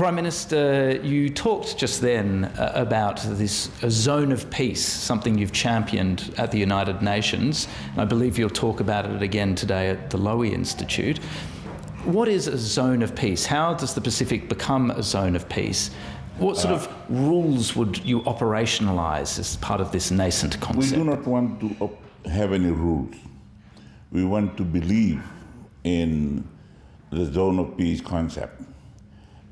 Prime Minister, you talked just then about this zone of peace, something you've championed at the United Nations. I believe you'll talk about it again today at the Lowy Institute. What is a zone of peace? How does the Pacific become a zone of peace? What sort of rules would you operationalise as part of this nascent concept? We do not want to have any rules. We want to believe in the zone of peace concept.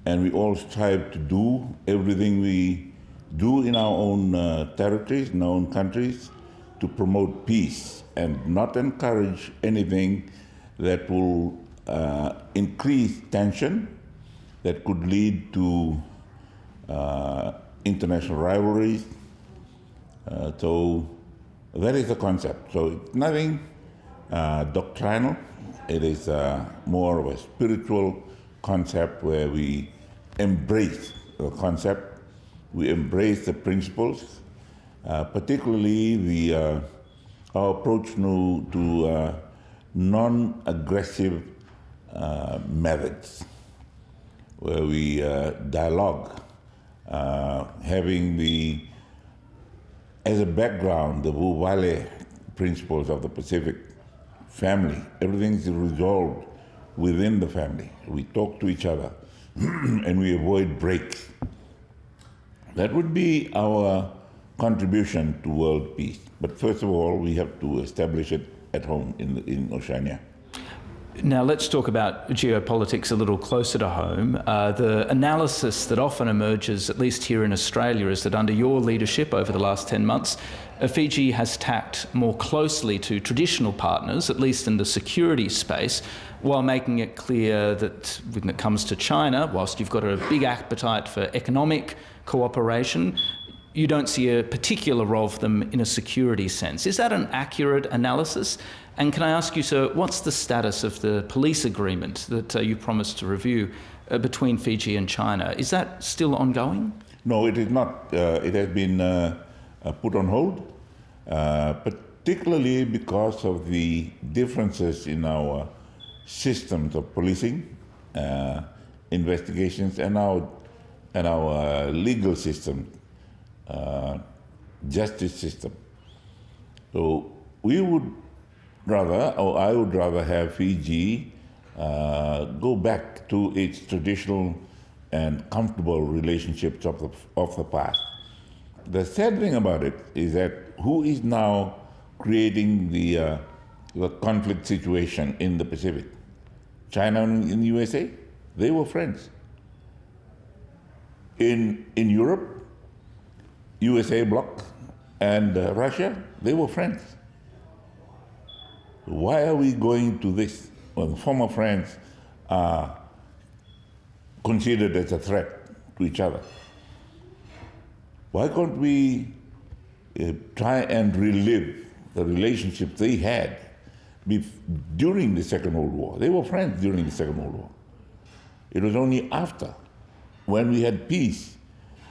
And we all strive to do everything we do in our own territories, in our own countries, to promote peace and not encourage anything that will increase tension, that could lead to international rivalries. So that is the concept. So it's nothing doctrinal. It is more of a spiritual concept where we embrace the concept, we embrace the principles, particularly our approach to non-aggressive methods, where we dialogue, having as a background, the Wu-Wale principles of the Pacific family. Everything is resolved within the family. We talk to each other and we avoid breaks. That would be our contribution to world peace. But first of all, we have to establish it at home in Oceania. Now let's talk about geopolitics a little closer to home. The analysis that often emerges, at least here in Australia, is that under your leadership over the last 10 months, Fiji has tacked more closely to traditional partners, at least in the security space, while making it clear that when it comes to China, whilst you've got a big appetite for economic cooperation, you don't see a particular role for them in a security sense. Is that an accurate analysis? And can I ask you, sir, what's the status of the police agreement that you promised to review between Fiji and China? Is that still ongoing? No, it is not. It has been put on hold, particularly because of the differences in our systems of policing, investigations, and our legal system, justice system. So we would rather, or I would rather have Fiji go back to its traditional and comfortable relationships of the past. The sad thing about it is that who is now creating the conflict situation in the Pacific? China and the USA? They were friends. In Europe, USA bloc and Russia, they were friends. Why are we going to this when former friends are considered as a threat to each other? Why can't we try and relive the relationship they had during the Second World War? They were friends during the Second World War. It was only after, when we had peace,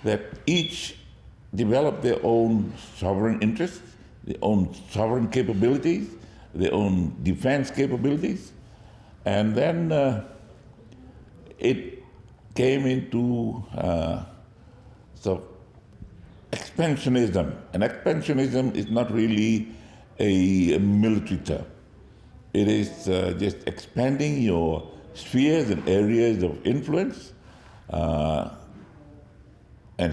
that each developed their own sovereign interests, their own sovereign capabilities, their own defense capabilities, and then it came into sort of expansionism. And expansionism is not really a military term. It is just expanding your spheres and areas of influence. And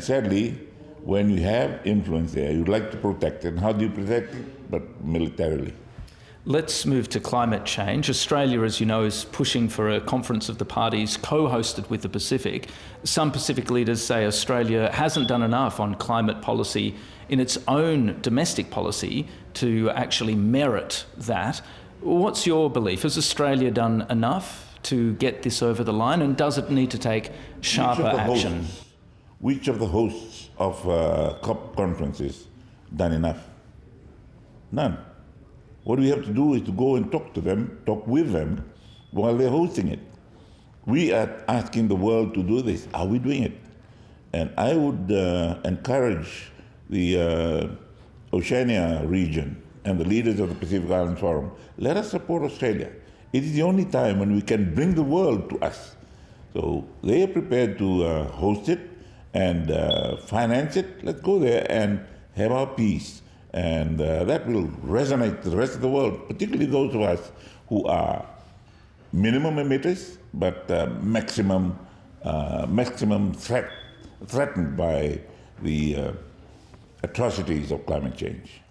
sadly, when you have influence there, you'd like to protect it. And how do you protect it? But militarily. Let's move to climate change. Australia, as you know, is pushing for a conference of the parties co-hosted with the Pacific. Some Pacific leaders say Australia hasn't done enough on climate policy in its own domestic policy to actually merit that. What's your belief? Has Australia done enough to get this over the line, and does it need to take sharper action? Which of the hosts of COP conferences done enough? None. What we have to do is to go and talk to them, talk with them while they're hosting it. We are asking the world to do this. Are we doing it? And I would encourage the Oceania region and the leaders of the Pacific Islands Forum, let us support Australia. It is the only time when we can bring the world to us So they are prepared to host it and finance it. Let's go there and have our peace. And that will resonate to the rest of the world, particularly those of us who are minimum emitters, but maximum threatened by the atrocities of climate change.